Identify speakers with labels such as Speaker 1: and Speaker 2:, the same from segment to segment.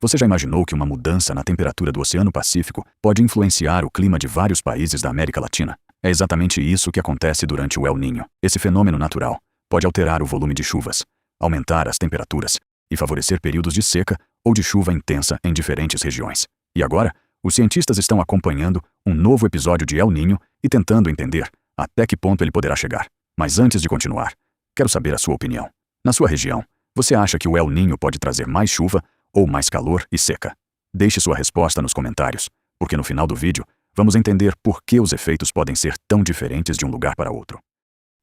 Speaker 1: Você já imaginou que uma mudança na temperatura do Oceano Pacífico pode influenciar o clima de vários países da América Latina? É exatamente isso que acontece durante o El Niño. Esse fenômeno natural pode alterar o volume de chuvas, aumentar as temperaturas e favorecer períodos de seca ou de chuva intensa em diferentes regiões. E agora, os cientistas estão acompanhando um novo episódio de El Niño e tentando entender até que ponto ele poderá chegar. Mas antes de continuar, quero saber a sua opinião. Na sua região, você acha que o El Niño pode trazer mais chuva ou mais calor e seca? Deixe sua resposta nos comentários, porque no final do vídeo vamos entender por que os efeitos podem ser tão diferentes de um lugar para outro.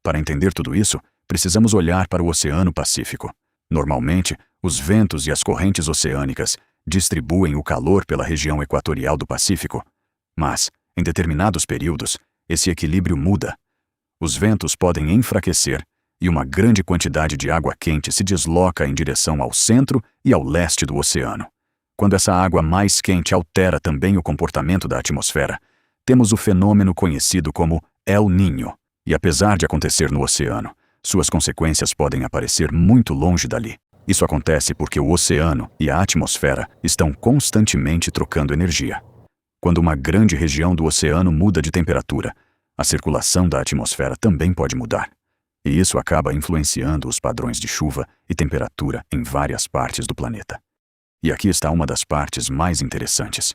Speaker 1: Para entender tudo isso, precisamos olhar para o Oceano Pacífico. Normalmente, os ventos e as correntes oceânicas distribuem o calor pela região equatorial do Pacífico. Mas, em determinados períodos, esse equilíbrio muda. Os ventos podem enfraquecer e uma grande quantidade de água quente se desloca em direção ao centro e ao leste do oceano. Quando essa água mais quente altera também o comportamento da atmosfera, temos o fenômeno conhecido como El Niño. E apesar de acontecer no oceano, suas consequências podem aparecer muito longe dali. Isso acontece porque o oceano e a atmosfera estão constantemente trocando energia. Quando uma grande região do oceano muda de temperatura, a circulação da atmosfera também pode mudar. E isso acaba influenciando os padrões de chuva e temperatura em várias partes do planeta. E aqui está uma das partes mais interessantes.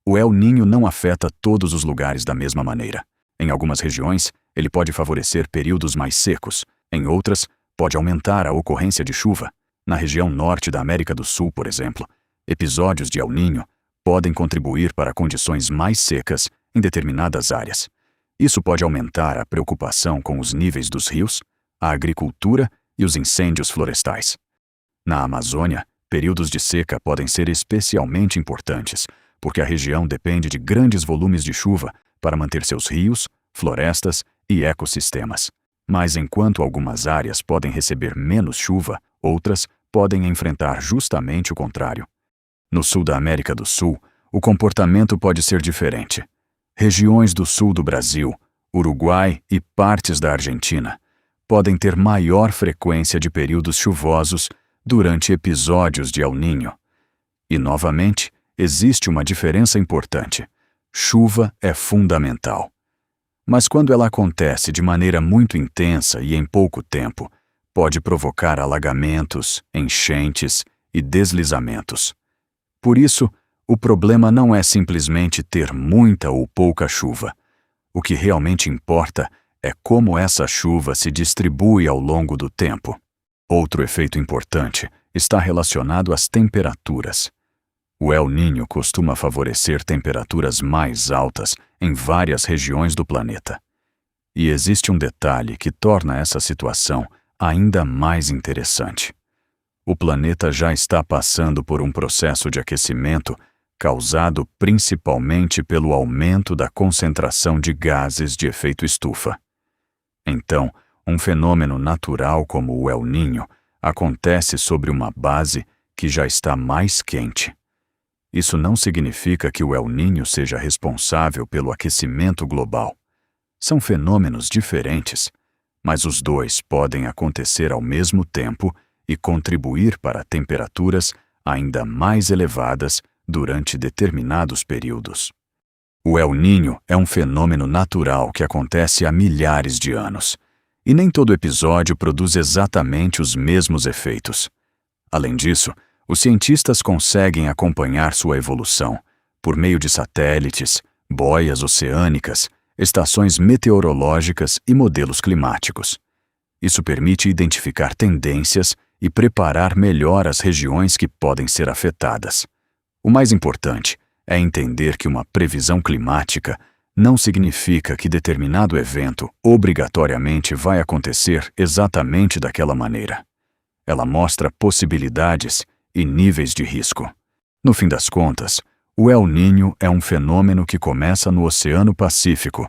Speaker 1: O El Niño não afeta todos os lugares da mesma maneira. Em algumas regiões, ele pode favorecer períodos mais secos. Em outras, pode aumentar a ocorrência de chuva. Na região norte da América do Sul, por exemplo, episódios de El Niño podem contribuir para condições mais secas em determinadas áreas. Isso pode aumentar a preocupação com os níveis dos rios, a agricultura e os incêndios florestais. Na Amazônia, períodos de seca podem ser especialmente importantes, porque a região depende de grandes volumes de chuva para manter seus rios, florestas e ecossistemas. Mas enquanto algumas áreas podem receber menos chuva, outras podem enfrentar justamente o contrário. No sul da América do Sul, o comportamento pode ser diferente. Regiões do sul do Brasil, Uruguai e partes da Argentina podem ter maior frequência de períodos chuvosos durante episódios de El Niño. E, novamente, existe uma diferença importante. Chuva é fundamental. Mas quando ela acontece de maneira muito intensa e em pouco tempo, pode provocar alagamentos, enchentes e deslizamentos. Por isso, o problema não é simplesmente ter muita ou pouca chuva. O que realmente importa é como essa chuva se distribui ao longo do tempo. Outro efeito importante está relacionado às temperaturas. O El Niño costuma favorecer temperaturas mais altas em várias regiões do planeta. E existe um detalhe que torna essa situação ainda mais interessante. O planeta já está passando por um processo de aquecimento causado principalmente pelo aumento da concentração de gases de efeito estufa. Então, um fenômeno natural como o El Niño acontece sobre uma base que já está mais quente. Isso não significa que o El Niño seja responsável pelo aquecimento global. São fenômenos diferentes, mas os dois podem acontecer ao mesmo tempo e contribuir para temperaturas ainda mais elevadas durante determinados períodos. O El Niño é um fenômeno natural que acontece há milhares de anos, e nem todo episódio produz exatamente os mesmos efeitos. Além disso, os cientistas conseguem acompanhar sua evolução por meio de satélites, boias oceânicas, estações meteorológicas e modelos climáticos. Isso permite identificar tendências e preparar melhor as regiões que podem ser afetadas. O mais importante é entender que uma previsão climática não significa que determinado evento obrigatoriamente vai acontecer exatamente daquela maneira. Ela mostra possibilidades e níveis de risco. No fim das contas, o El Niño é um fenômeno que começa no Oceano Pacífico,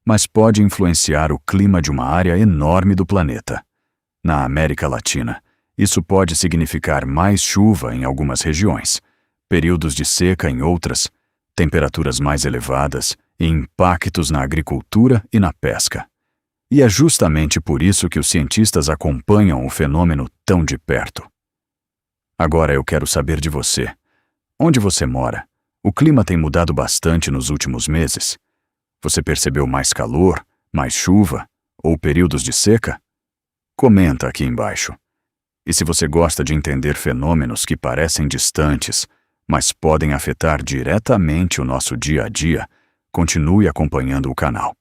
Speaker 1: mas pode influenciar o clima de uma área enorme do planeta. Na América Latina, isso pode significar mais chuva em algumas regiões, períodos de seca em outras, temperaturas mais elevadas e impactos na agricultura e na pesca. E é justamente por isso que os cientistas acompanham o fenômeno tão de perto. Agora eu quero saber de você. Onde você mora, o clima tem mudado bastante nos últimos meses? Você percebeu mais calor, mais chuva ou períodos de seca? Comenta aqui embaixo. E se você gosta de entender fenômenos que parecem distantes, mas podem afetar diretamente o nosso dia a dia, continue acompanhando o canal.